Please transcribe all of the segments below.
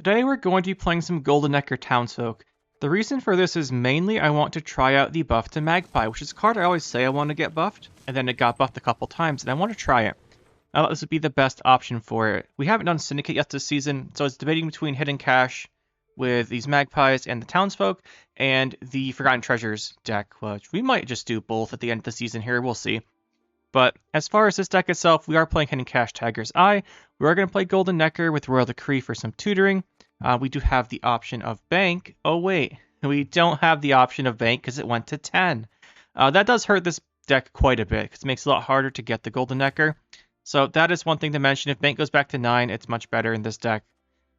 Today we're going to be playing some Golden Necker Townsfolk. The reason for this is mainly I want to try out the buff to Magpie, which is a card I always say I want to get buffed, and then it got buffed a couple times, and I want to try it. I thought this would be the best option for it. We haven't done Syndicate yet this season, so I was debating between Hidden Cache with these Magpies and the Townsfolk, and the Forgotten Treasures deck, which we might just do both at the end of the season here, we'll see. But as far as this deck itself, we are playing Hidden Cache Tiger's Eye. We are going to play Golden Necker with Royal Decree for some tutoring. We do have the option of Bank. Oh wait, we don't have the option of Bank because it went to 10. That does hurt this deck quite a bit because it makes it a lot harder to get the Golden Necker. So that is one thing to mention. If Bank goes back to 9, it's much better in this deck.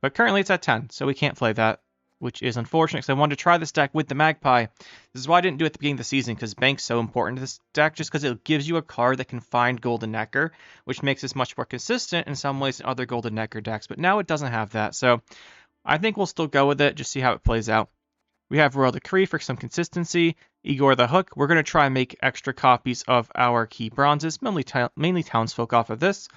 But currently it's at 10, so we can't play that, which is unfortunate because I wanted to try this deck with the Magpie. This is why I didn't do it at the beginning of the season, because Bank's so important to this deck, just because it gives you a card that can find Golden Necker, which makes this much more consistent in some ways than other Golden Necker decks. But now it doesn't have that, so I think we'll still go with it, just see how it plays out. We have Royal Decree for some consistency. Igor the Hook. We're going to try and make extra copies of our key bronzes, mainly Townsfolk off of this.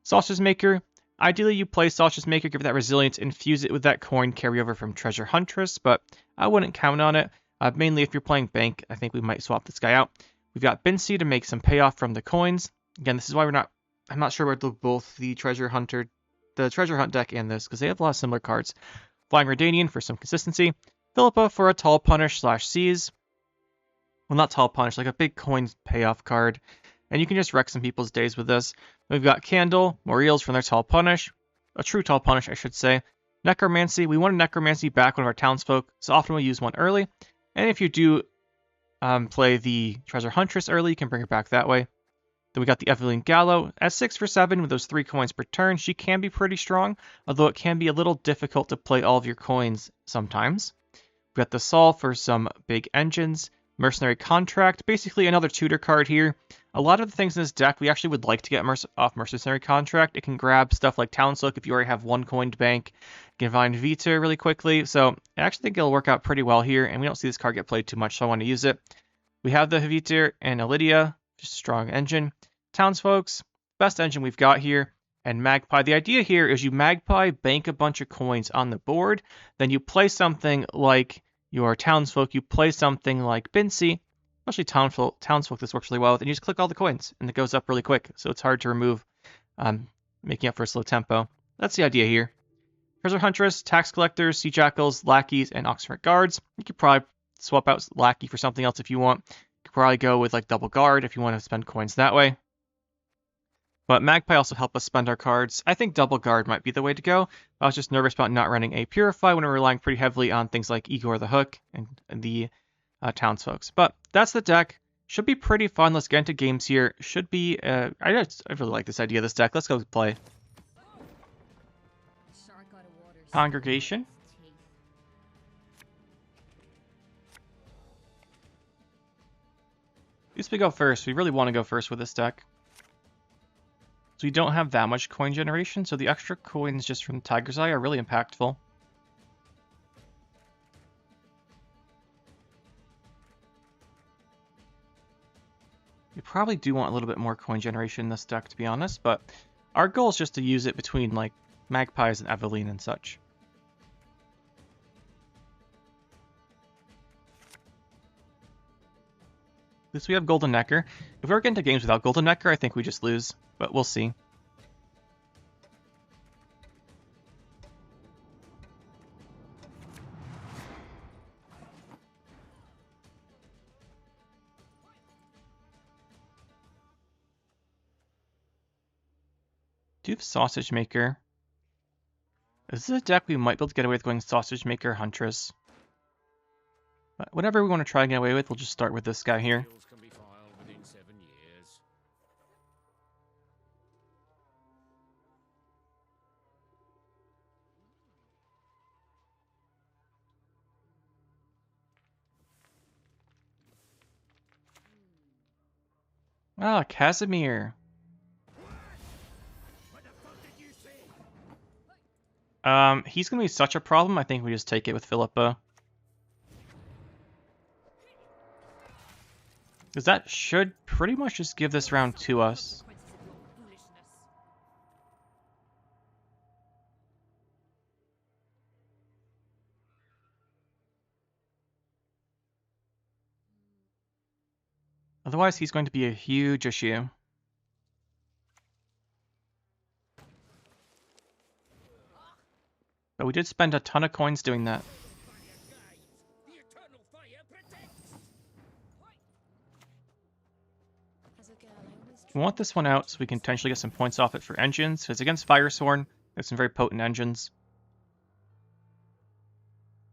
Sausage Maker. Ideally, you play Sausage Maker, give it that resilience, infuse it with that coin carryover from Treasure Huntress, but I wouldn't count on it. Mainly if you're playing Bank, I think we might swap this guy out. We've got Bincy to make some payoff from the coins. Again, this is why I'm not sure about both the Treasure Hunt deck and this, because they have a lot of similar cards. Flying Redanian for some consistency. Philippa for a Tall Punish / Seize. Well, not Tall Punish, like a big coins payoff card. And you can just wreck some people's days with this. We've got Candle, Moriels from their Tall Punish. A true Tall Punish, I should say. Necromancy. We want a Necromancy back one of our Townsfolk, so often we'll use one early. And if you do play the Treasure Huntress early, you can bring her back that way. Then we got the Eveline Gallo. At 6 for 7 with those 3 coins per turn, she can be pretty strong, although it can be a little difficult to play all of your coins sometimes. We've got the Sol for some big engines. Mercenary Contract, basically another tutor card here. A lot of the things in this deck we actually would like to get off Mercenary Contract. It can grab stuff like Townsfolk if you already have one coined bank. You can find Vita really quickly, so I actually think it'll work out pretty well here, and we don't see this card get played too much, so I want to use it. We have the Vita and Lydia, just a strong engine. Townsfolk's, best engine we've got here, and Magpie. The idea here is you Magpie, bank a bunch of coins on the board, then you play something like your Townsfolk, you play something like Bincy, especially Townsfolk this works really well with, and you just click all the coins, and it goes up really quick, so it's hard to remove, making up for a slow tempo. That's the idea here. Treasure Huntress, Tax Collectors, Sea Jackals, Lackeys, and Oxford Guards. You could probably swap out Lackey for something else if you want. You could probably go with like Double Guard if you want to spend coins that way. But Magpie also help us spend our cards. I think Double Guard might be the way to go. I was just nervous about not running a Purify when we're relying pretty heavily on things like Igor the Hook and the Townsfolks. But that's the deck. Should be pretty fun. Let's get into games here. Should be... I really like this idea of this deck. Let's go play. Congregation. At least we go first. We really want to go first with this deck. So we don't have that much coin generation, so the extra coins just from Tiger's Eye are really impactful. We probably do want a little bit more coin generation in this deck, to be honest, but our goal is just to use it between like Magpies and Eveline and such. At least we have Golden Necker. If we ever get into games without Golden Necker, I think we just lose, but we'll see. Do you have Sausage Maker? Is this a deck we might be able to get away with going Sausage Maker, Huntress? But whatever we want to try and get away with, we'll just start with this guy here. Ah, Casimir. He's gonna be such a problem. I think we just take it with Philippa. Because that should pretty much just give this round to us. Otherwise, he's going to be a huge issue. But we did spend a ton of coins doing that. We want this one out so we can potentially get some points off it for engines, because against Firesworn, there's some very potent engines.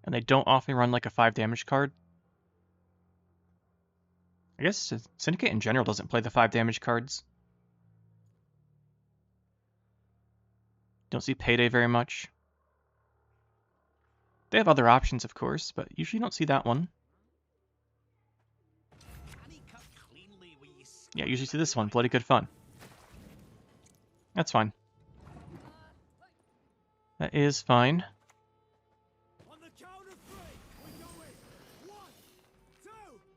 And they don't often run like a 5 damage card. I guess Syndicate in general doesn't play the 5 damage cards. Don't see Payday very much. They have other options, of course, but usually don't see that one. Yeah, usually see this one. Bloody good fun. That's fine. That is fine.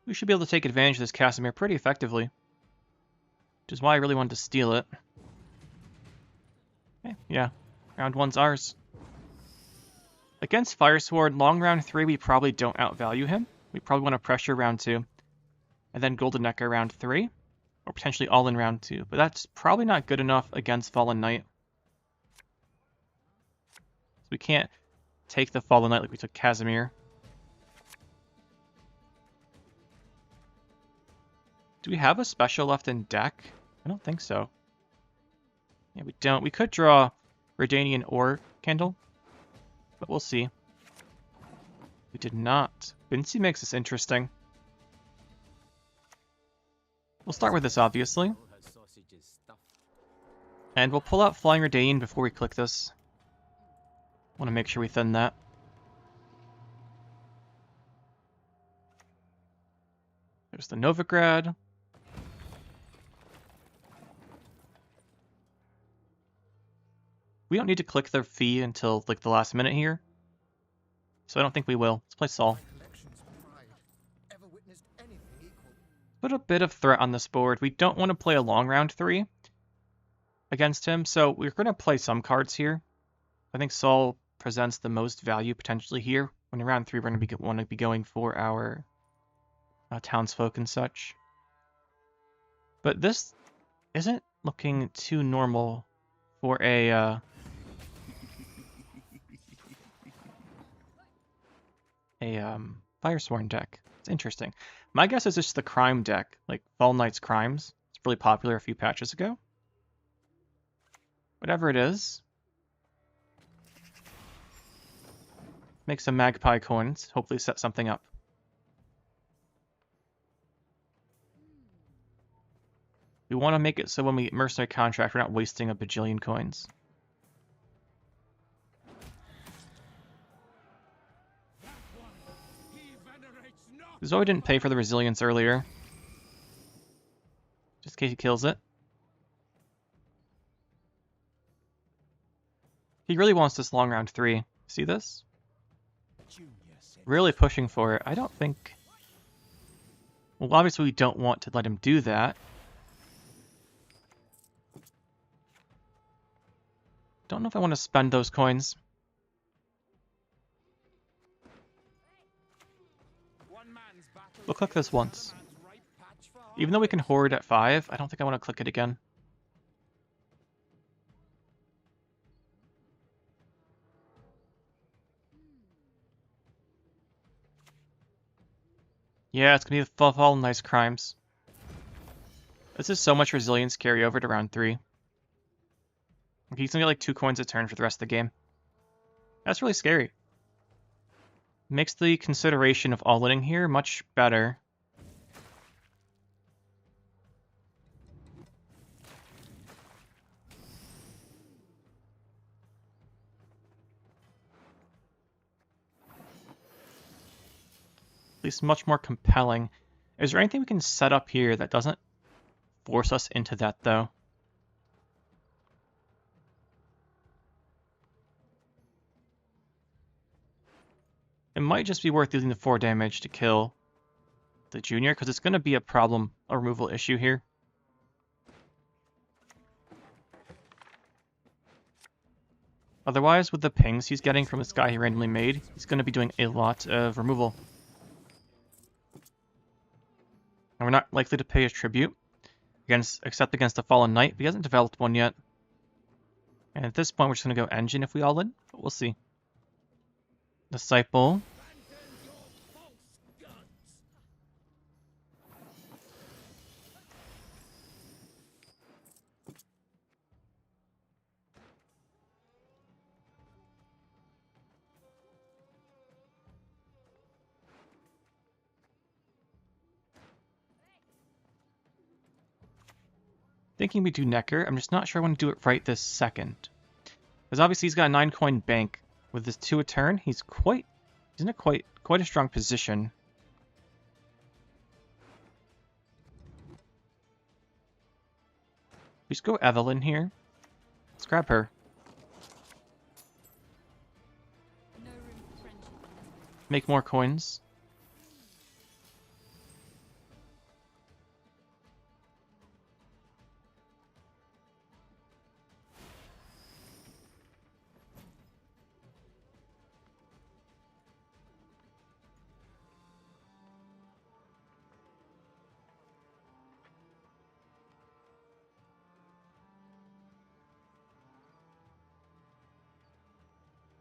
We should be able to take advantage of this Casimir pretty effectively. Which is why I really wanted to steal it. Okay, yeah. Round 1's ours. Against Firesworn, long round 3, we probably don't outvalue him. We probably want to pressure round 2. And then Golden Necker round 3. Or potentially all in round 2. But that's probably not good enough against Fallen Knight. So we can't take the Fallen Knight like we took Casimir. Do we have a special left in deck? I don't think so. Yeah, we don't. We could draw Redanian or Candle. But we'll see. We did not. Vinci makes this interesting. We'll start with this, obviously. And we'll pull out Flying Redanian before we click this. Want to make sure we thin that. There's the Novigrad. We don't need to click the fee until like the last minute here. So I don't think we will. Let's play Saul. Put a bit of threat on this board. We don't want to play a long round 3 against him, so we're going to play some cards here. I think Saul presents the most value potentially here. When in round 3 we're going to want to be going for our Townsfolk and such. But this isn't looking too normal for a Firesworn deck. It's interesting. My guess is just the crime deck, like Fallen Knight's Crimes. It's really popular a few patches ago. Whatever it is. Make some magpie coins, hopefully set something up. We want to make it so when we mercenary contract, we're not wasting a bajillion coins. Zoe didn't pay for the resilience earlier. Just in case he kills it. He really wants this long round 3. See this? Really pushing for it. I don't think... Well, obviously we don't want to let him do that. Don't know if I want to spend those coins. We'll click this once. Even though we can hoard at 5, I don't think I want to click it again. Yeah, it's going to be the Fallen Knight's Crimes. This is so much resilience carry over to round 3. He's going to get like 2 coins a turn for the rest of the game. That's really scary. Makes the consideration of all-inning here much better. At least much more compelling. Is there anything we can set up here that doesn't force us into that, though? It might just be worth using the 4 damage to kill the junior, because it's going to be a problem, a removal issue here. Otherwise, with the pings he's getting from this guy he randomly made, he's going to be doing a lot of removal. And we're not likely to pay a tribute except against a fallen knight. He hasn't developed one yet. And at this point, we're just going to go engine if we all in. But we'll see. Disciple. Thinking we do Necker. I'm just not sure I want to do it right this second. Because obviously he's got a 9-coin bank. With this 2 a turn, he's in a quite a strong position. Just go Evelyn here. Let's grab her. Make more coins.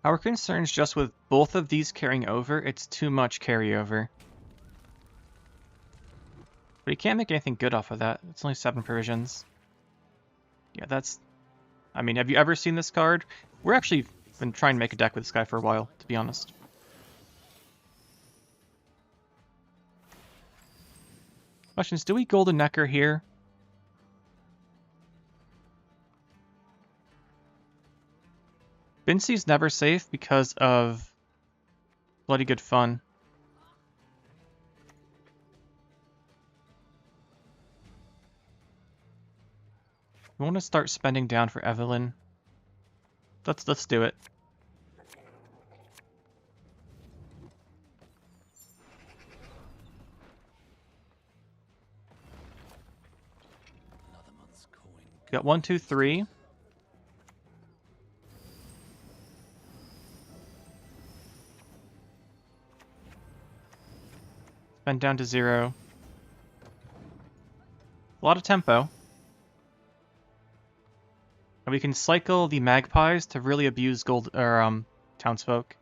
Our concern is just with both of these carrying over, it's too much carryover. But you can't make anything good off of that. It's only 7 provisions. Yeah, that's... I mean, have you ever seen this card? We're actually been trying to make a deck with this guy for a while, to be honest. Questions, do we Golden Necker here? Vincey's never safe because of bloody good fun. We want to start spending down for Evelyn. Let's do it. Got 1, 2, 3. Spend down to 0. A lot of tempo. And we can cycle the magpies to really abuse Townsfolk.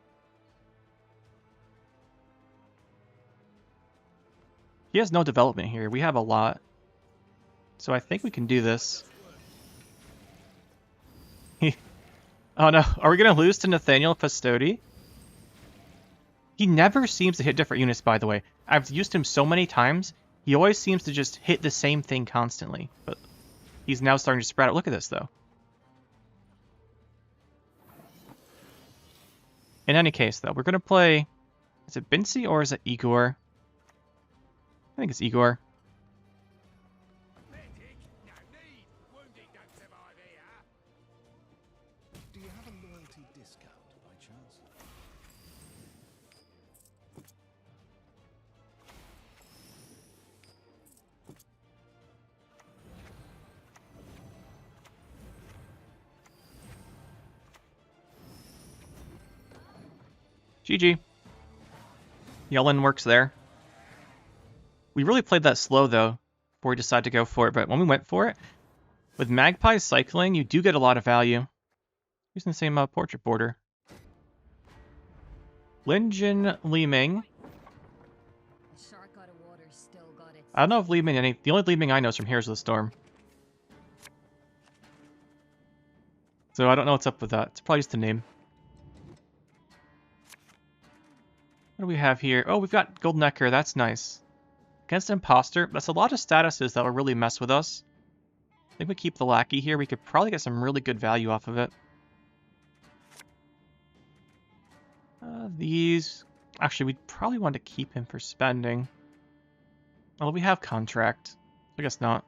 He has no development here. We have a lot. So I think we can do this. Oh no, are we going to lose to Nathaniel Fastodi? He never seems to hit different units, by the way. I've used him so many times, he always seems to just hit the same thing constantly. But he's now starting to spread out. Look at this, though. In any case, though, we're going to play... Is it Bincy or is it Igor? I think it's Igor. Do you have a loyalty discount by chance? GG. Yellen works there. We really played that slow, though, before we decided to go for it. But when we went for it, with Magpie cycling, you do get a lot of value. Using the same portrait border. Linjin Li-Ming. I don't know if Li-Ming... The only Li-Ming I know is from Heroes of the Storm. So I don't know what's up with that. It's probably just a name. What do we have here? Oh, we've got Golden Necker. That's nice. Against Imposter. That's a lot of statuses that will really mess with us. I think we keep the Lackey here. We could probably get some really good value off of it. These... Actually, we'd probably want to keep him for spending. Although we have Contract. I guess not.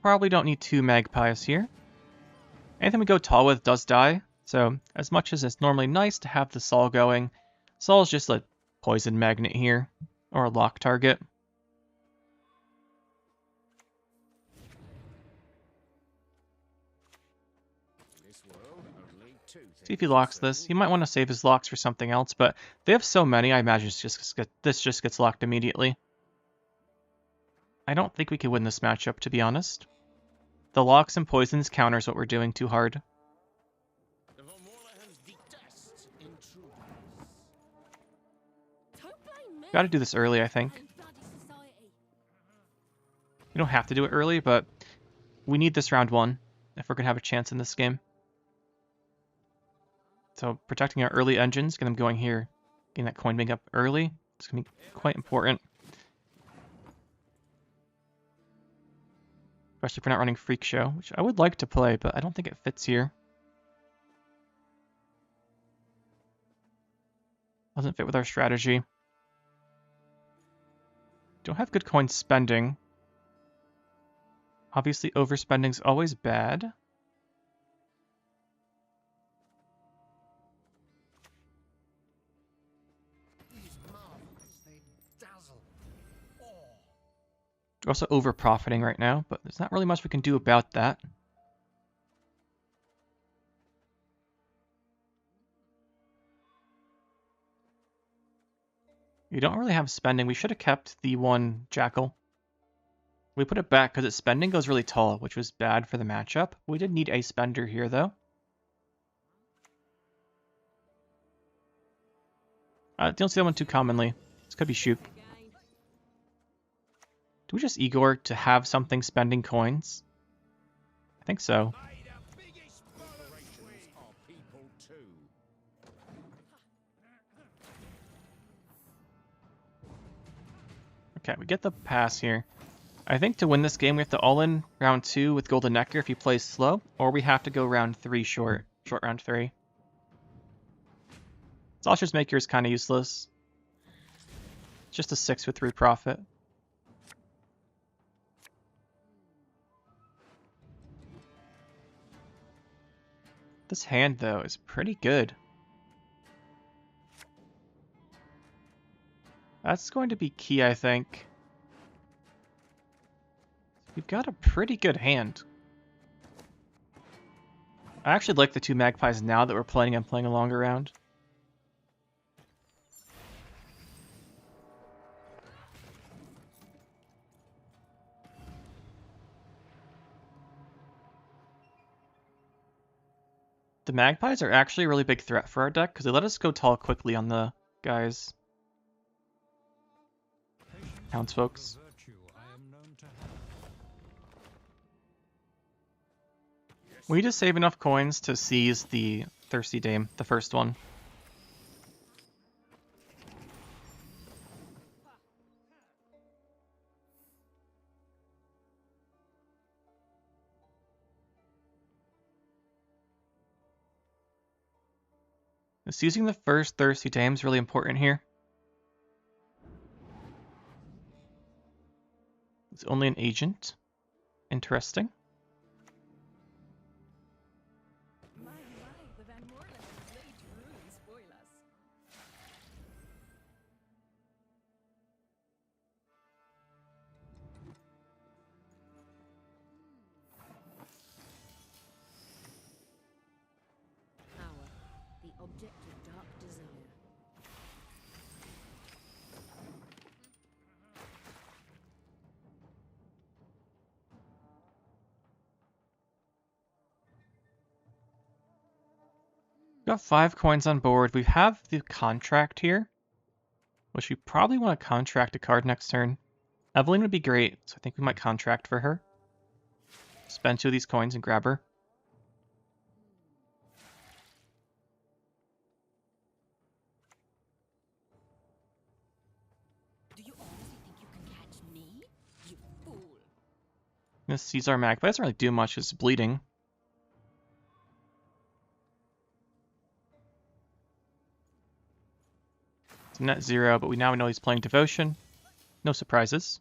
Probably don't need 2 Magpies here. Anything we go tall with does die. So, as much as it's normally nice to have the Sol going, Sol's just a poison magnet here, or a lock target. See if he locks this. He might want to save his locks for something else, but they have so many, I imagine this just gets locked immediately. I don't think we can win this matchup, to be honest. The locks and poisons counters what we're doing too hard. Gotta do this early, I think. We don't have to do it early, but we need this round 1 if we're gonna have a chance in this game. So protecting our early engines, get them going here. Getting that coin bank up early, it's gonna be quite important. Especially if we're not running Freak Show, which I would like to play, but I don't think it fits here. Doesn't fit with our strategy. Don't have good coin spending. Obviously, overspending is always bad. We're also over-profiting right now, but there's not really much we can do about that. We don't really have spending. We should have kept the one Jackal. We put it back because its spending goes really tall, which was bad for the matchup. We did need a spender here, though. Don't see that one too commonly. This could be Shoop. Do we just Igor to have something spending coins? I think so. Okay, we get the pass here. I think to win this game, we have to all-in round 2 with Golden Necker if he plays slow, or we have to go round 3 short round 3. Slosher's Maker is kind of useless. It's just a 6 with 3 profit. This hand, though, is pretty good. That's going to be key, I think. We've got a pretty good hand. I actually like the 2 magpies now that we're planning on playing a longer round. The magpies are actually a really big threat for our deck because they let us go tall quickly on the guys. Townsfolk. We just save enough coins to seize the Thirsty Dame, the first one. Seizing the first Thirsty Dame is really important here. It's only an agent. Interesting. Got 5 coins on board. We have the contract here, which we probably want to contract a card next turn. Evelyn would be great, so I think we might contract for her. Spend 2 of these coins and grab her. Do you honestly think you can catch me? You fool. This sees our magpie. Doesn't really do much. It's bleeding. It's net 0, but we now know he's playing Devotion. No surprises.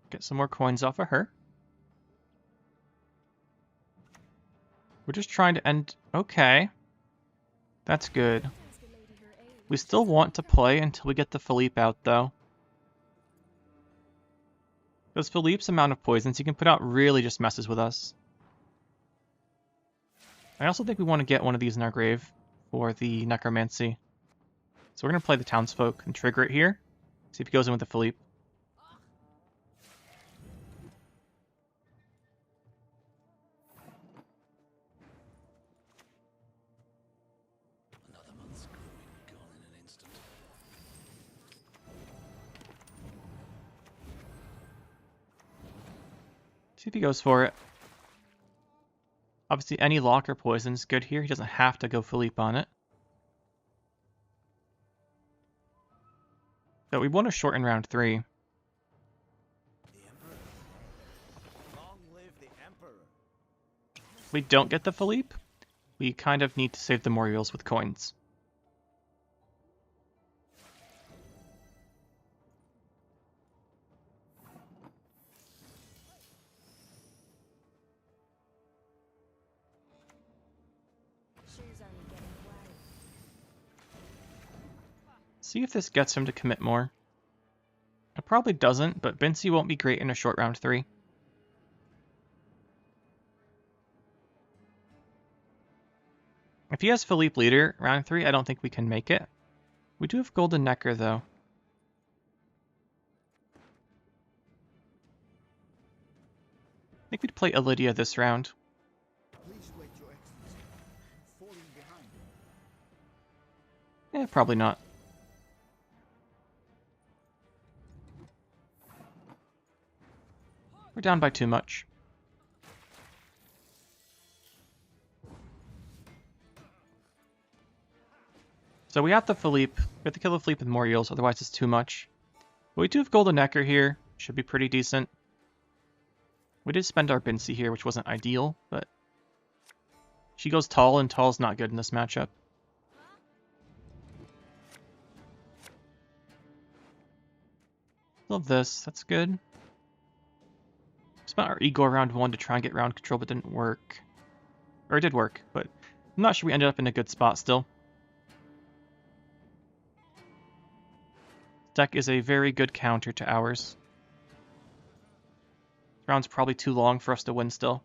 Get some more coins off of her. We're just trying to end... Okay. That's good. We still want to play until we get the Philippe out, though. Because Philippe's amount of poisons he can put out really just messes with us. I also think we want to get one of these in our grave for the Necromancy. So we're going to play the Townsfolk and trigger it here. See if he goes in with the Philippe. Another month's growing gone in an instant. See if he goes for it. Obviously, any lock or poison is good here. He doesn't have to go Philippe on it. So we want to shorten round 3. The Emperor. Long live the Emperor. If we don't get the Philippe, we kind of need to save the Moriels with coins. See if this gets him to commit more. It probably doesn't, but Bincy won't be great in a short round 3. If he has Philippe leader round 3, I don't think we can make it. We do have Golden Necker, though. I think we'd play Lydia this round. Please wait, Your Excellency. Falling behind. Eh, probably not. We're down by too much. So we have the Philippe. We have to kill the Philippe with Moriels, otherwise it's too much. But we do have Golden Necker here. Should be pretty decent. We did spend our Bincy here, which wasn't ideal, but she goes tall, and tall's not good in this matchup. Love this. That's good. Spent our Igor round 1 to try and get round control, but didn't work. Or it did work, but I'm not sure we ended up in a good spot still. Deck is a very good counter to ours. This round's probably too long for us to win still.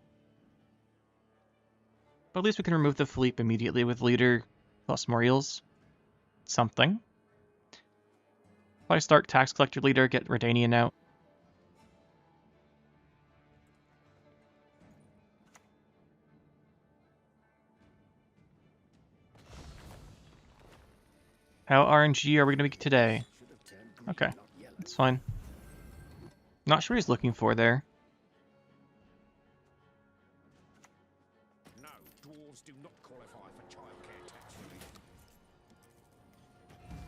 But at least we can remove the Philippe immediately with leader plus Moriels. Something. Probably start Tax Collector leader, get Redanian out. How RNG are we going to be today? Okay, that's fine. Not sure what he's looking for there. No, dwarves do not qualify for childcare tax relief.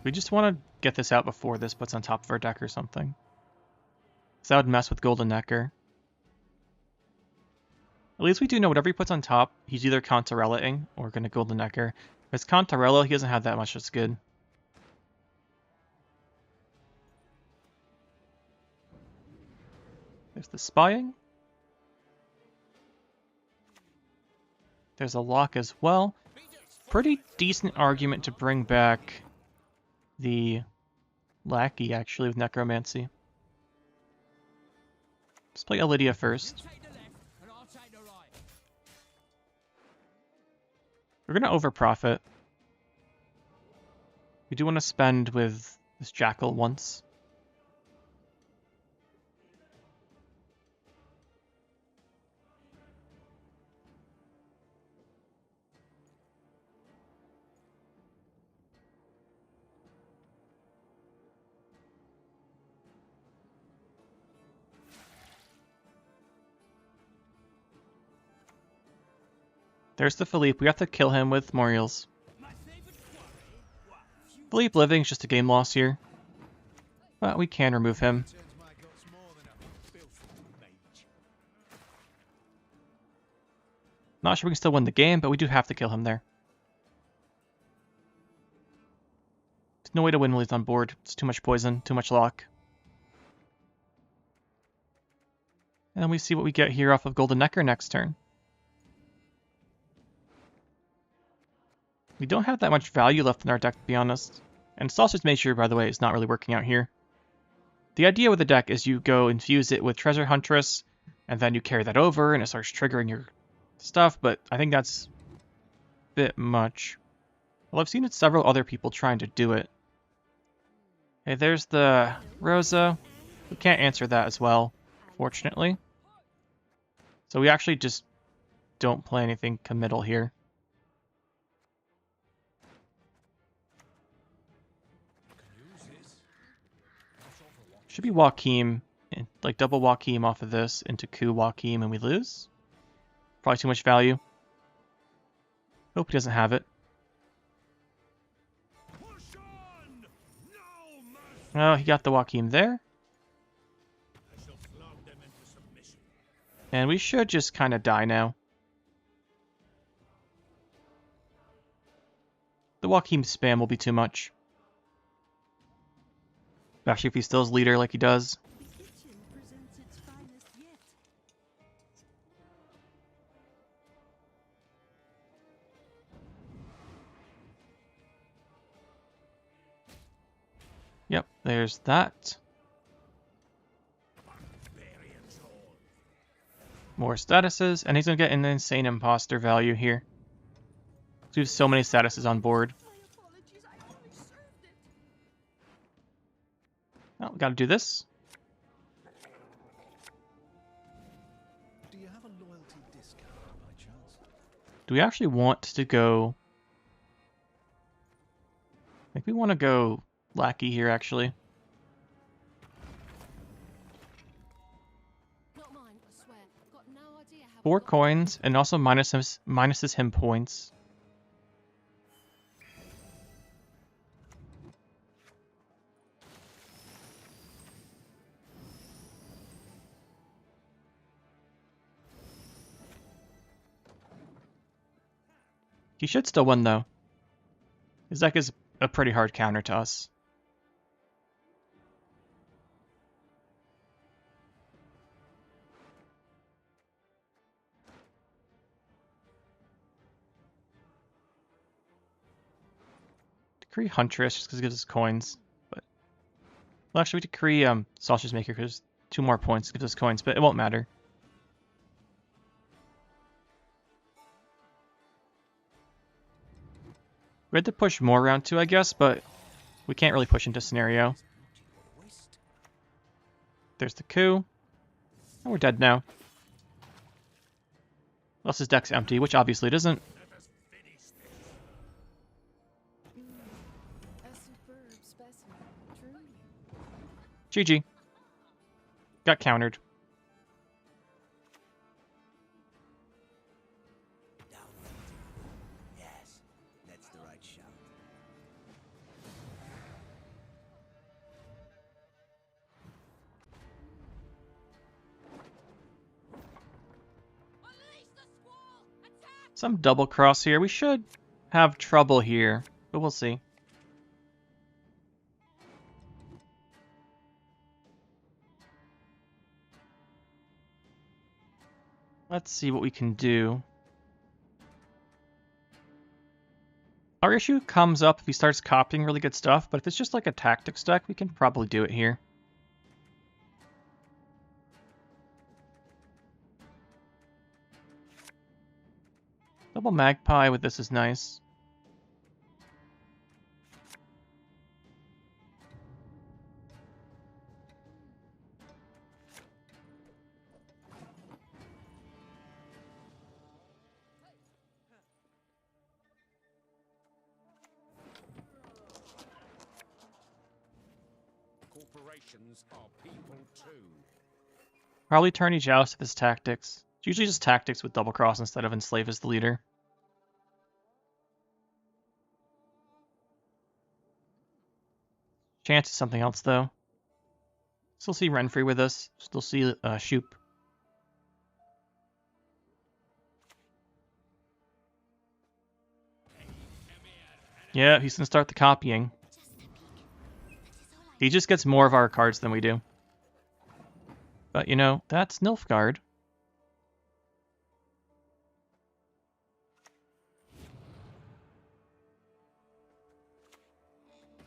We just want to get this out before this puts on top of our deck or something. So that would mess with Golden Necker. At least we do know whatever he puts on top, he's either Contarella-ing or going to Golden Necker. If it's Contarella, he doesn't have that much that's good. There's the spying. There's a lock as well. Pretty decent argument to bring back the lackey, actually, with Necromancy. Let's play Lydia first. We're going to overprofit. We do want to spend with this Jackal once. There's the Philippe. We have to kill him with Moriels. Philippe living is just a game loss here. But we can remove him. Turns my guts more than a filthy mage. Not sure we can still win the game, but we do have to kill him there. There's no way to win while he's on board. It's too much poison, too much lock. And then we see what we get here off of Golden Necker next turn. We don't have that much value left in our deck, to be honest. And Sausage Maker, by the way, is not really working out here. The idea with the deck is you go infuse it with Treasure Huntress, and then you carry that over, and it starts triggering your stuff, but I think that's a bit much. Well, I've seen several other people trying to do it. Okay, there's the Rosa. We can't answer that as well, fortunately. So we actually just don't play anything committal here. Should be Joachim, like double Joachim off of this into Ku Joachim and we lose. Probably too much value. Hope he doesn't have it. Oh, he got the Joachim there. And we should just kind of die now. The Joachim spam will be too much. Especially if he still is leader like he does. Yep, there's that. More statuses, and he's going to get an insane imposter value here. We have so many statuses on board. Oh, we got to do this. Do you have a loyalty discount by chance? Do we actually want to go... I think we want to go Lackey here, actually. Not mine, I swear. Got no idea how 4 coins, and also minuses him points. He should still win, though. His deck is a pretty hard counter to us. Decree Huntress just because it gives us coins. But well, actually, we decree Sausage Maker because 2 more points gives us coins, but it won't matter. We had to push more round 2, I guess, but we can't really push into scenario. There's the coup. And we're dead now. Unless his deck's empty, which obviously it isn't. a superb specimen, truly. GG. Got countered. Yes, that's the right shout. Some double cross here. We should have trouble here, but we'll see. Let's see what we can do. Our issue comes up if he starts copying really good stuff, but if it's just like a tactics deck, we can probably do it here. Double Magpie with this is nice. Corporations are people too. Probably Tourney Joust with his tactics. It's usually just tactics with double cross instead of Enslave as the leader. Chance is something else though. Still see Renfrey with us. Still see Shoop. Yeah, he's gonna start the copying. He just gets more of our cards than we do. But you know, that's Nilfgaard.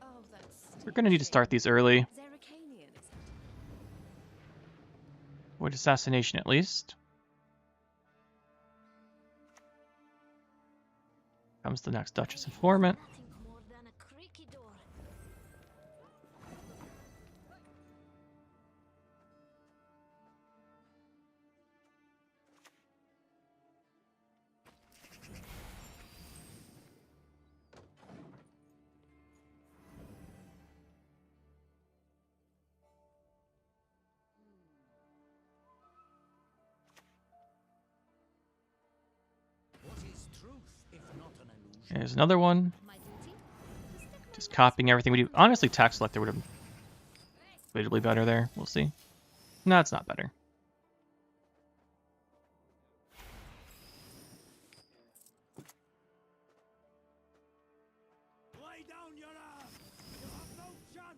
Oh, We're gonna need to start these early. Avoid assassination at least. Comes the next Duchess Informant. There's another one. Just copying everything we do. Honestly, tax selector would have been better there. We'll see. No, it's not better. Lay down your arm! You have no chance!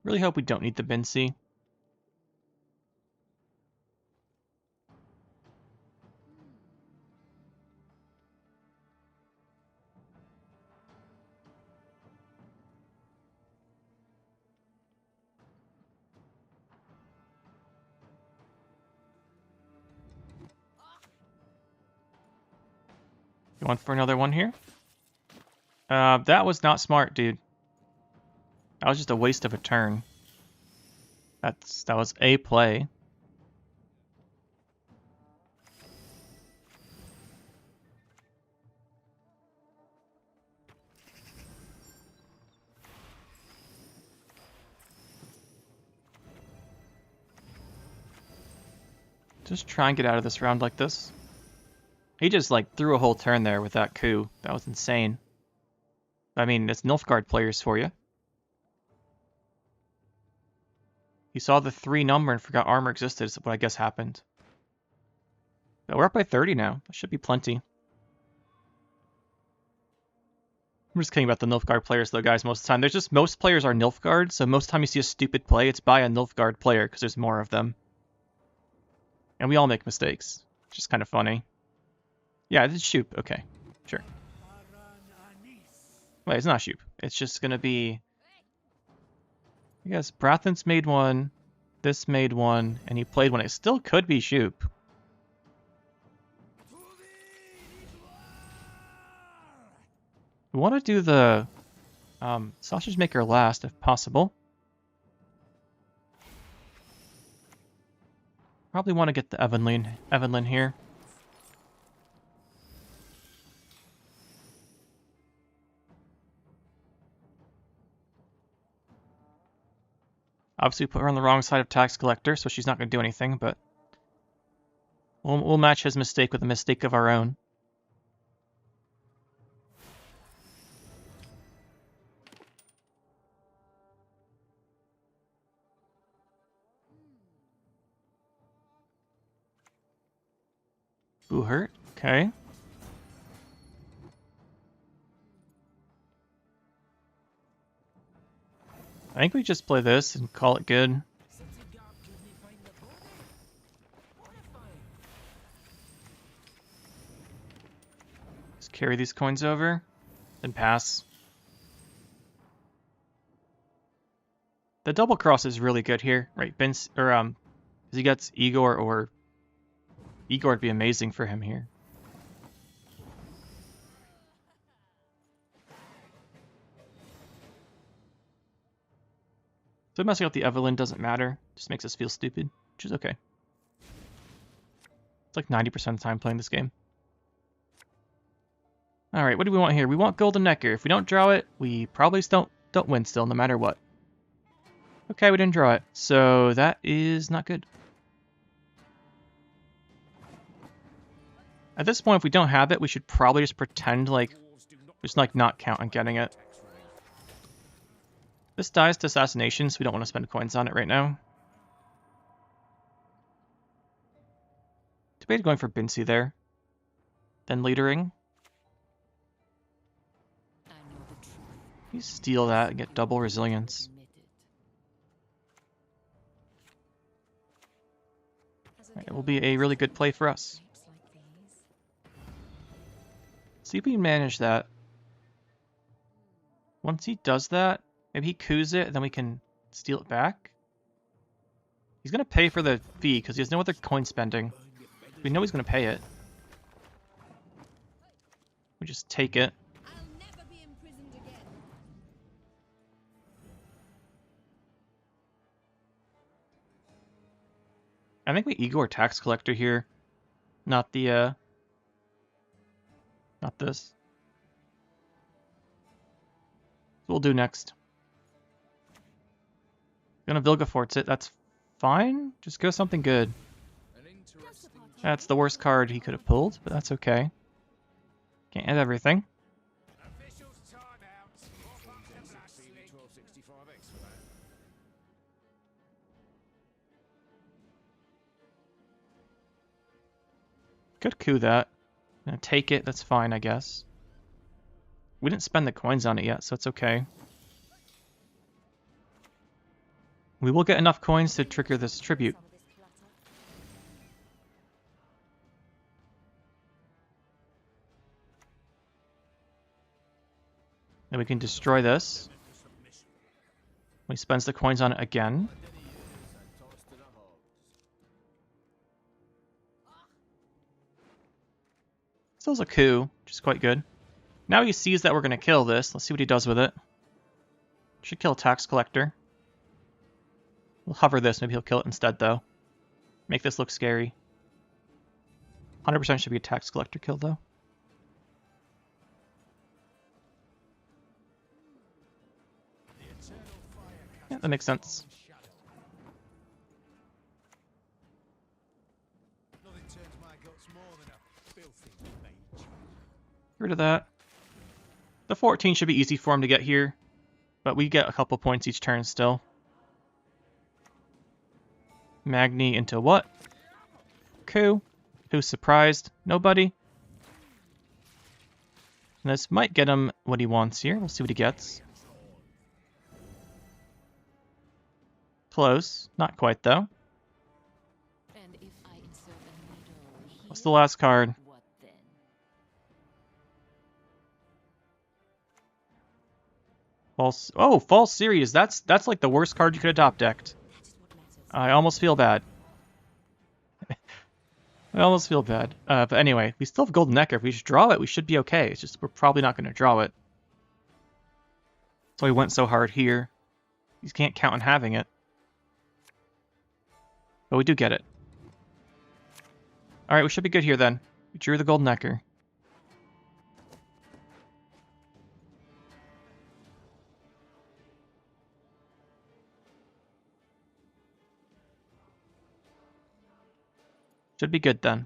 Really hope we don't need the Bincy. You want for another one here? That was not smart, dude. That was just a waste of a turn. That was a play. Just try and get out of this round like this. He just like threw a whole turn there with that coup. That was insane. I mean, it's Nilfgaard players for you. He saw the 3 number and forgot armor existed, is what I guess happened. But we're up by 30 now. That should be plenty. I'm just kidding about the Nilfgaard players though, guys, most of the time. There's just, most players are Nilfgaard, so most of the time you see a stupid play, it's by a Nilfgaard player, because there's more of them. And we all make mistakes. It's just kind of funny. Yeah, it's Shoop. Okay, sure. Wait, it's not Shoop. It's just gonna be... I guess Brathan's made one, this made one, and he played one. It still could be Shoop. We want to do the sausage maker last, if possible. Probably want to get the Evelyn here. Obviously, put her on the wrong side of tax collector, so she's not going to do anything, but we'll match his mistake with a mistake of our own. Boo hurt. Okay. I think we just play this and call it good. Just carry these coins over, then pass. The double cross is really good here, right? Because he gets Igor, or Igor would be amazing for him here. So messing up the Evelyn doesn't matter. Just makes us feel stupid, which is okay. It's like 90% of the time playing this game. Alright, what do we want here? We want Golden Necker. If we don't draw it, we probably don't win still, no matter what. Okay, we didn't draw it. So that is not good. At this point, if we don't have it, we should probably just pretend like... Just like not count on getting it. This dies to assassination, so we don't want to spend coins on it right now. Debated going for Bincy there. Then leadering. You steal that and get double resilience. It will be a really good play for us. See if we can manage that. Once he does that, maybe he coups it, and then we can steal it back. He's going to pay for the fee because he has no other coin spending. We know he's going to pay it. We just take it. I'll never be imprisoned again. I think we Igor tax collector here. Not the, not this. We'll do next. Gonna Vilgefortz it. That's fine. Just go something good. That's the worst card he could have pulled, but that's okay. Can't have everything. Officials time out. Pop up the plastic. 1265X for that. Could coup that. Gonna take it. That's fine, I guess. We didn't spend the coins on it yet, so it's okay. We will get enough coins to trigger this tribute. Then we can destroy this. He spends the coins on it again. Still's a coup, which is quite good. Now he sees that we're going to kill this. Let's see what he does with it. Should kill tax collector. We'll hover this. Maybe he'll kill it instead, though. Make this look scary. 100% should be a tax collector kill, though. Yeah, that makes sense. Nothing turns my guts more than a filthy mage. Get rid of that. The 14 should be easy for him to get here, but we get a couple points each turn still. Magni into what? Coup. Who's surprised? Nobody. And this might get him what he wants here. We'll see what he gets. Close. Not quite, though. And if I insert a needle What's the last card? what then? False. Oh, false series. That's like the worst card you could have top decked. That is what matters. I almost feel bad. I almost feel bad. But anyway, we still have Golden Necker. If we just draw it, we should be okay. It's just we're probably not going to draw it. So he went so hard here. You can't count on having it. But we do get it. Alright, we should be good here then. We drew the Golden Necker. Should be good then.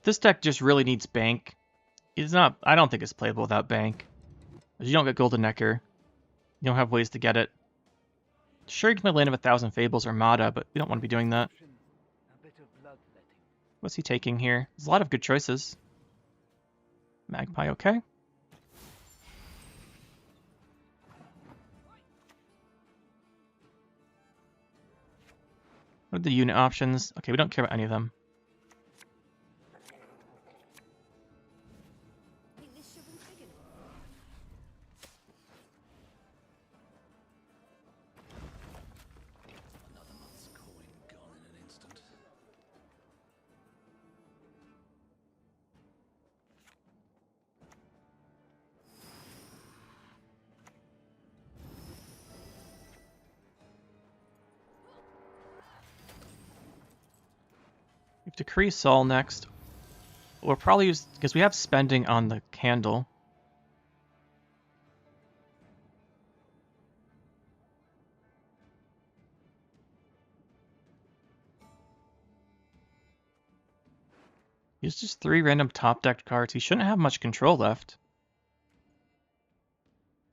This deck just really needs bank. It's not. I don't think it's playable without bank. You don't get Golden Necker. You don't have ways to get it. Sure, you can play Land of 1,000 Fables or Mata, but we don't want to be doing that. What's he taking here? There's a lot of good choices. Magpie, okay. What are the unit options? Okay, we don't care about any of them. Think this should be big enough? Another month's coin gone in an instant. We have Decree Sol next. We'll probably use, because we have spending on the candle. Use just 3 random top decked cards. He shouldn't have much control left.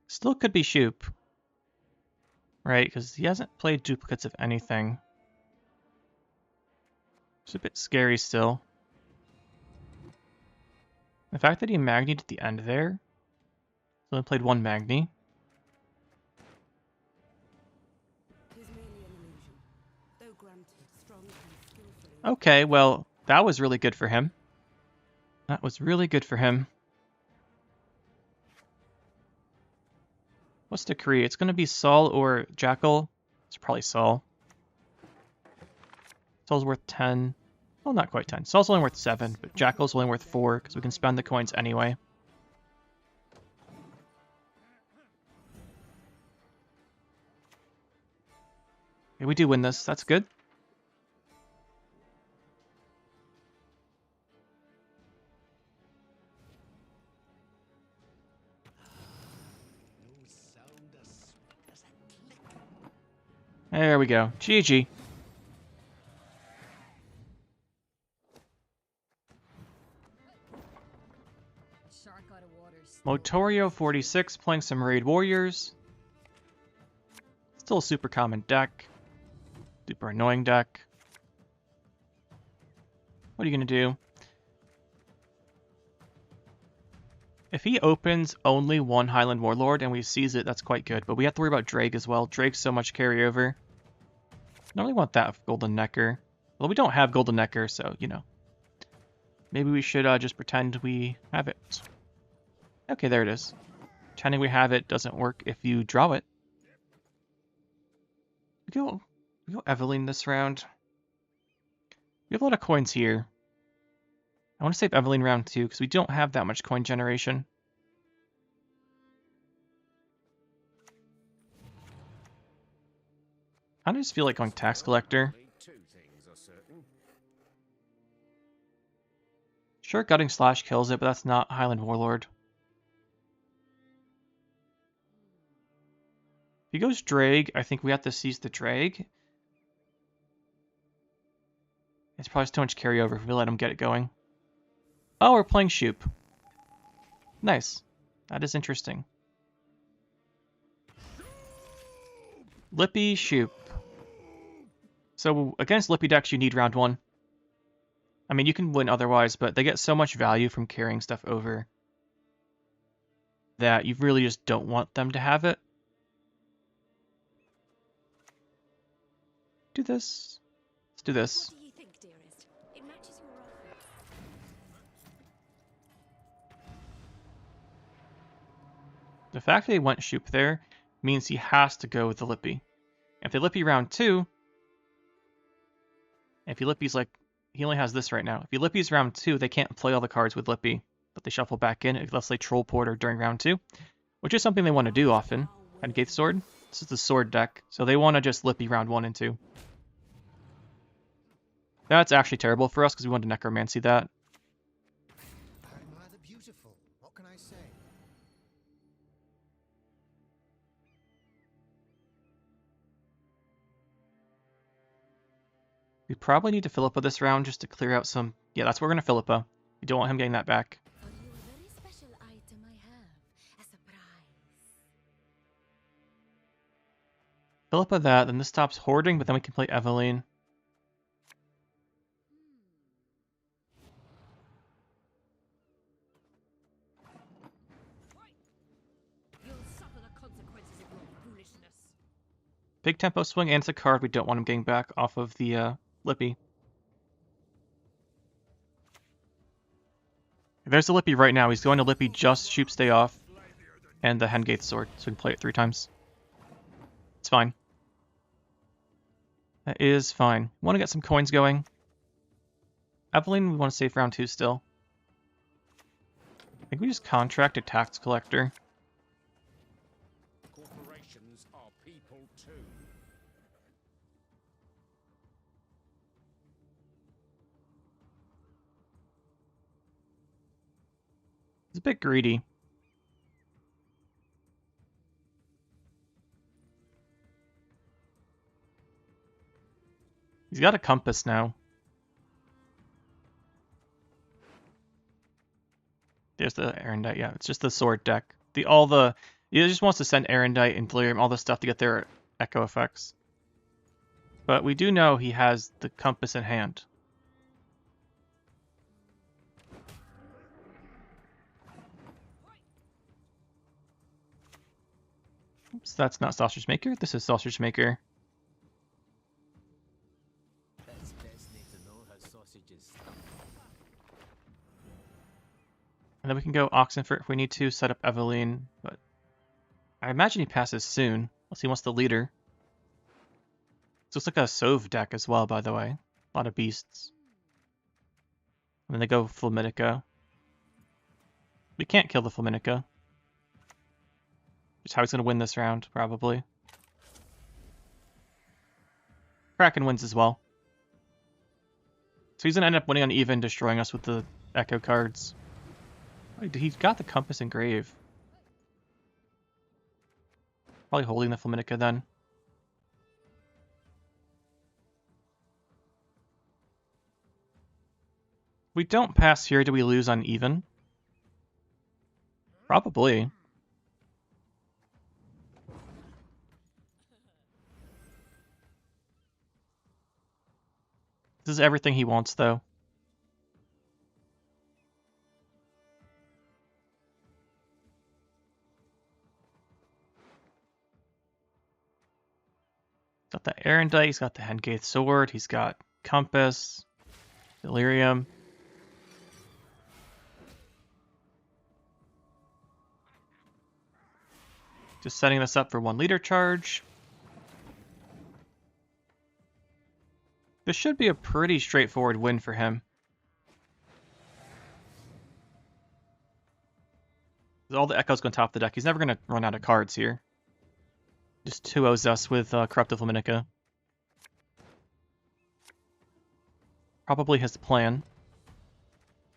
Still could be Shoop. Right, because he hasn't played duplicates of anything. It's a bit scary still. The fact that he magnied at the end there. He only played one Magni. Okay, well, that was really good for him. That was really good for him. What's Decree? It's going to be Saul or Jackal. It's probably Saul. Saul's worth 10. Well, not quite 10. Saul's only worth 7, but Jackal's only worth 4 because we can spend the coins anyway. Okay, we do win this. That's good. There we go. GG. Motorio 46 playing some Raid Warriors. Still a super common deck. Super annoying deck. What are you going to do? If he opens only one Highland Warlord and we seize it, that's quite good. But we have to worry about Drake as well. Drake's so much carryover. I don't really want that of Golden Necker. Well, we don't have Golden Necker, so, you know. Maybe we should just pretend we have it. Okay, there it is. Pretending we have it doesn't work if you draw it. We go Eveline this round. We have a lot of coins here. I want to save Eveline round 2 because we don't have that much coin generation. I just feel like going Tax Collector. Sure, Gutting Slash kills it, but that's not Highland Warlord. If he goes Drag, I think we have to seize the Drag. It's probably too much carryover if we let him get it going. Oh, we're playing Shoop. Nice. That is interesting. Lippy, Shoop. So against Lippy decks, you need round 1. I mean, you can win otherwise, but they get so much value from carrying stuff over that you really just don't want them to have it. Do this. Let's do this. What do you think, dearest? It matches your offer. The fact that he went Shoop there means he has to go with the Lippy. If they Lippy round 2, if he Lippy's like, he only has this right now. If he Lippy's round 2, they can't play all the cards with Lippy, but they shuffle back in unless they Troll Porter during round 2, which is something they want to do often. And Gaith Sword. This is the Sword deck, so they want to just Lippy round 1 and 2. That's actually terrible for us because we want to Necromancy that. I'm rather beautiful. What can I say? We probably need to Philippa this round just to clear out some... Yeah, that's what we're going to Philippa. We don't want him getting that back. For you, a very special item I have. A surprise. Philippa that, then this stops hoarding, but then we can play Eveline. You'll suffer the consequences of your foolishness. Big tempo swing, and it's a card we don't want him getting back off of the Lippy. There's the Lippy right now. He's going to Lippy just Shoop Stay Off and the Hengaith Sword, so we can play it 3 times. It's fine. That is fine. We want to get some coins going. Eveline, we want to save round 2 still. I think we just contract a Tax Collector. Corporations are people too. It's a bit greedy. He's got a compass now. There's the Errand deck. Yeah, it's just the sword deck. You He just wants to send Erendite and Delirium, all this stuff to get their echo effects. But we do know he has the compass in hand. Oops, that's not Sausage Maker. This is Sausage Maker. And then we can go Oxenfurt if we need to, set up Eveline, but I imagine he passes soon, unless he wants the leader. So it's like a Sove deck as well, by the way. A lot of beasts. And then they go Flamminca. We can't kill the Flamminca. Just how he's going to win this round, probably. Kraken wins as well. So he's going to end up winning on even, destroying us with the Echo cards. He's got the Compass and Grave. Probably holding the Flamminca then. We don't pass here, do we lose on even? Probably. This is everything he wants, though. Got the Erendite, he's got the Hengate Sword, he's got Compass, Delirium. Just setting this up for 1 leader charge. This should be a pretty straightforward win for him. All the Echoes go on top of the deck. He's never going to run out of cards here. Just 2-0s us with Corruptive Flamminca. Probably his plan.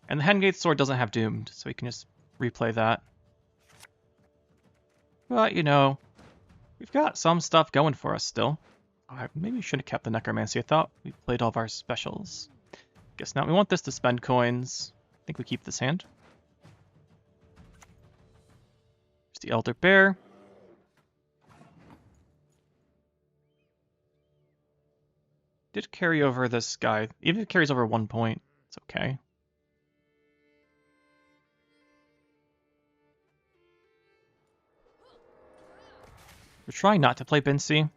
And the Hengate Sword doesn't have Doomed, so he can just replay that. But, you know, we've got some stuff going for us still. Oh, maybe we should have kept the Necromancy. I thought we played all of our specials. Guess not. We want this to spend coins. I think we keep this hand. There's the Elder Bear. Did carry over this guy. Even if it carries over 1 point, it's okay. We're trying not to play Bincy.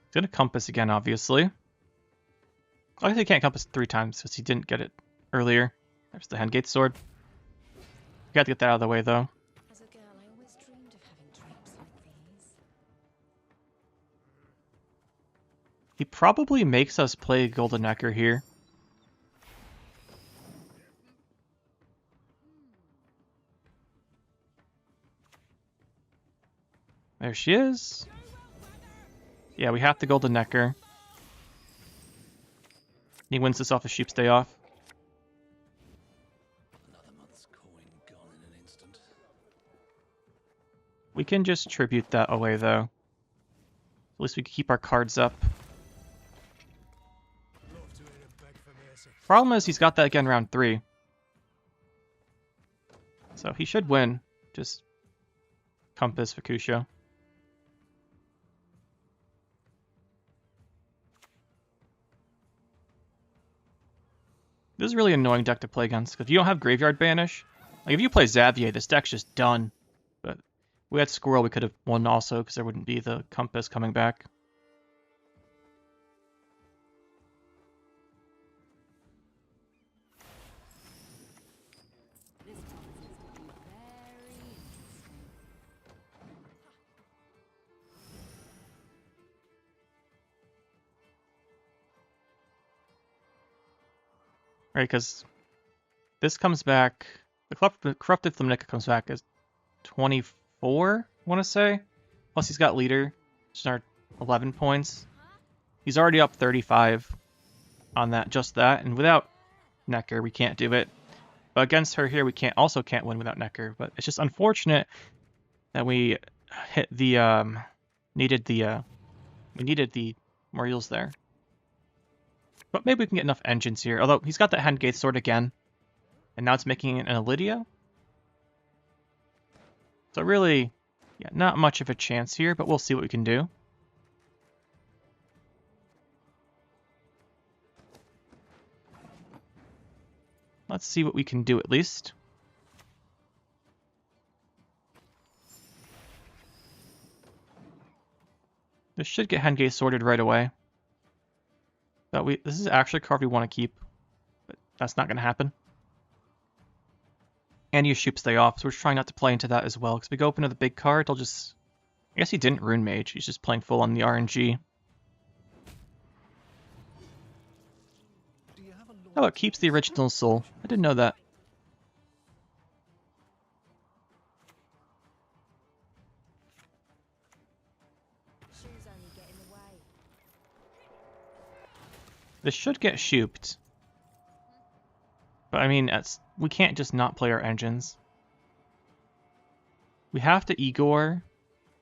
He's gonna Compass again, obviously. I think he can't Compass 3 times because he didn't get it earlier. There's the Hengate Sword. We got to get that out of the way, though. As a girl, I always dreamed of having drapes like these. He probably makes us play Golden Necker here. There she is. Yeah, we have to Golden Necker. He wins this off a Sheep's Day Off. Another month's coin gone in an instant. We can just tribute that away, though. At least we can keep our cards up. Problem is, he's got that again round 3. So he should win. Just Compass Fukusho. This is a really annoying deck to play against, because if you don't have Graveyard Banish, like if you play Xavier, this deck's just done. But we had Squirrel, we could have won also, because there wouldn't be the Compass coming back. Right, because this comes back, the Corrupted Flamminca comes back as 24, I want to say. Plus he's got Leader, which are 11 points. He's already up 35 on that, just that, and without Necker, we can't do it. But against her here, we also can't win without Necker, but it's just unfortunate that we hit the, we needed the Moriels there. But maybe we can get enough engines here. Although he's got that Handgate sword again. And now it's making an Elydia. So really, yeah, not much of a chance here, but we'll see what we can do. Let's see what we can do at least. This should get Hengate sorted right away. But this is actually a card we want to keep, but that's not going to happen. And you Shoop Stay Off, so we're trying not to play into that as well. Because if we go open to the big card, I'll just... I guess he didn't Rune Mage, he's just playing full on the RNG. Oh, it keeps the original soul. I didn't know that. This should get shooped. But I mean, we can't just not play our engines. We have to Igor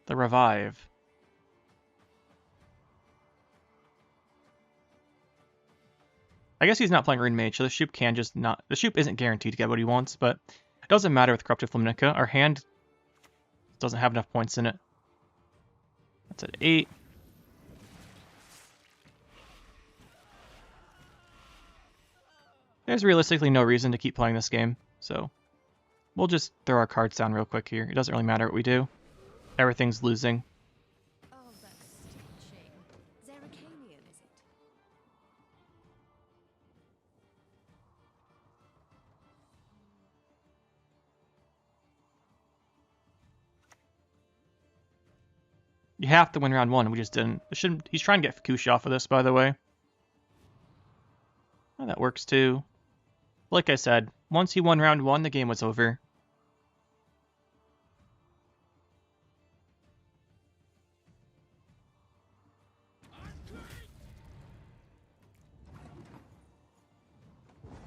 the Revive. I guess he's not playing Rune Mage, so the Shoop can just not... The Shoop isn't guaranteed to get what he wants, but it doesn't matter with Corrupted Flamminca. Our hand doesn't have enough points in it. That's at 8. There's realistically no reason to keep playing this game, so we'll just throw our cards down real quick here. It doesn't really matter what we do. Everything's losing. Oh, that's stitching. Zeracanian, is it? You have to win round 1, we just didn't. He's trying to get Fukushi off of this, by the way. Oh, that works too. Like I said, once he won round 1, the game was over.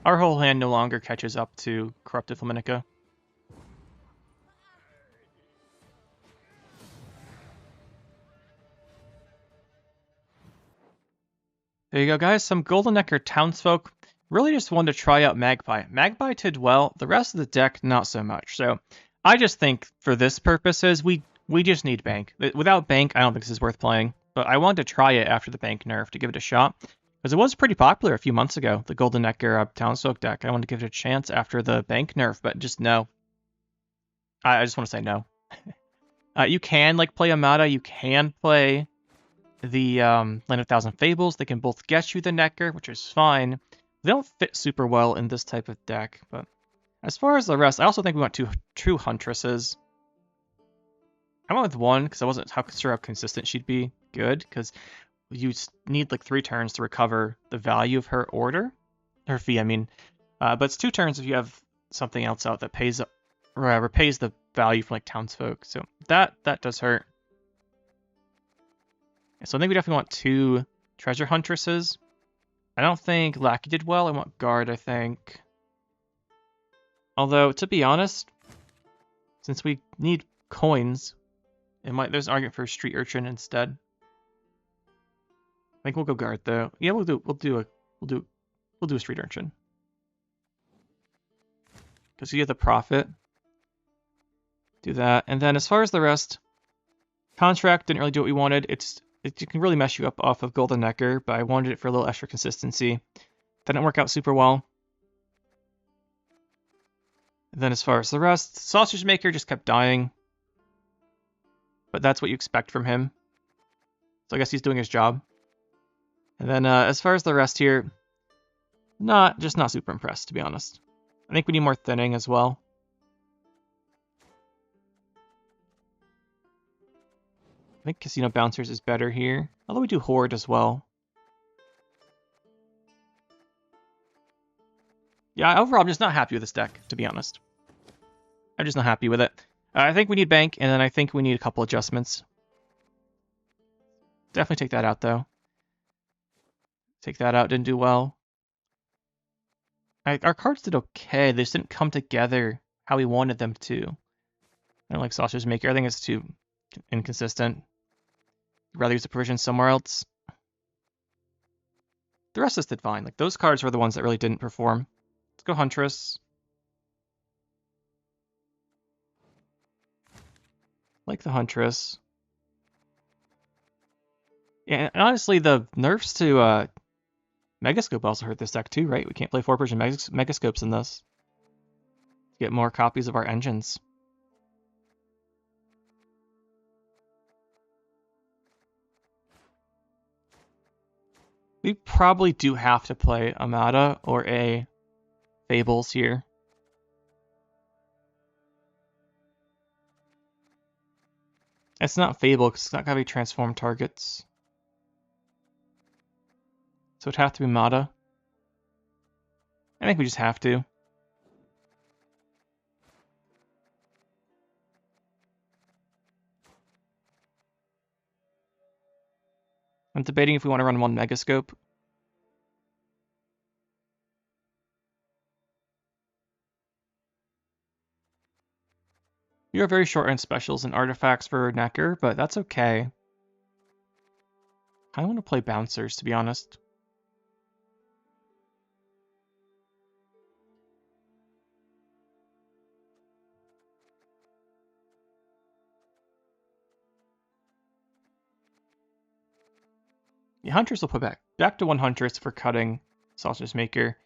Our whole hand no longer catches up to Corrupted Flamminca. There you go, guys. Some Golden Necker Townsfolk. Really just wanted to try out Magpie. Magpie did well. The rest of the deck, not so much. So I just think for this purposes, we just need Bank. Without Bank, I don't think this is worth playing. But I wanted to try it after the Bank nerf to give it a shot. Because it was pretty popular a few months ago, the Golden Necker Townsfolk deck. I wanted to give it a chance after the Bank nerf, but just no. I just want to say no. You can play Amada. You can play the Land of Thousand Fables. They can both get you the Necker, which is fine. They don't fit super well in this type of deck, but as far as the rest, I also think we want 2 true Huntresses. I went with 1 because I wasn't sure how consistent she'd be good, because you need 3 turns to recover the value of her order. Her fee, I mean. But it's 2 turns if you have something else out that pays repays the value from Townsfolk. So that does hurt. So I think we definitely want 2 Treasure Huntresses. I don't think Lackey did well. I want Guard, I think. Although, to be honest, since we need coins, there's an argument for Street Urchin instead. I think we'll go Guard though. Yeah, we'll do a Street Urchin. Because you have the profit. Do that. And then as far as the rest, Contract didn't really do what we wanted. It can really mess you up off of Golden Necker, but I wanted it for a little extra consistency. That didn't work out super well. And then as far as the rest, Sausage Maker just kept dying. But that's what you expect from him. So I guess he's doing his job. And then as far as the rest here, not super impressed, to be honest. I think we need more thinning as well. I think Casino Bouncers is better here, although we do Horde as well. Yeah, overall, I'm just not happy with this deck, to be honest. I'm just not happy with it. I think we need Bank, and then I think we need a couple adjustments. Definitely take that out, though. Take that out, didn't do well. Our cards did okay, they just didn't come together how we wanted them to. I don't like Sausage Maker, I think it's too inconsistent. I'd rather use the provision somewhere else. The rest of us did fine. Like, those cards were the ones that really didn't perform. Let's go Huntress. Like the Huntress. Yeah, and honestly, the nerfs to Megascope also hurt this deck too, right? We can't play 4-Persian Megascopes in this. To get more copies of our engines. We probably do have to play Amada or a Fables here. It's not Fable because it's not going to be transformed targets. So it'd have to be Mata. I think we just have to. I'm debating if we want to run one Megascope. We are very short on specials and artifacts for Necker, but that's okay. I want to play Bouncers, to be honest. Yeah, Hunters will put back to 1 Huntress for cutting Sausage Maker.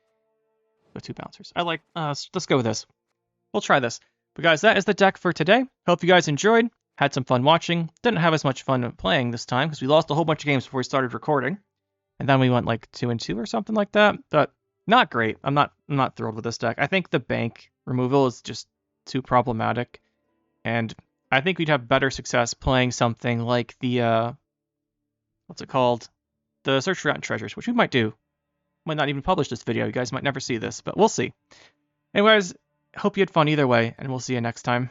With 2 Bouncers. I like, let's go with this. We'll try this. But guys, that is the deck for today. Hope you guys enjoyed. Had some fun watching. Didn't have as much fun playing this time because we lost a whole bunch of games before we started recording. And then we went like 2-2 or something like that. But not great. I'm not thrilled with this deck. I think the bank removal is just too problematic. And I think we'd have better success playing something like the what's it called? The Search for Forgotten Treasures, which we might do. Might not even publish this video. You guys might never see this, but we'll see. Anyways, hope you had fun either way, and we'll see you next time.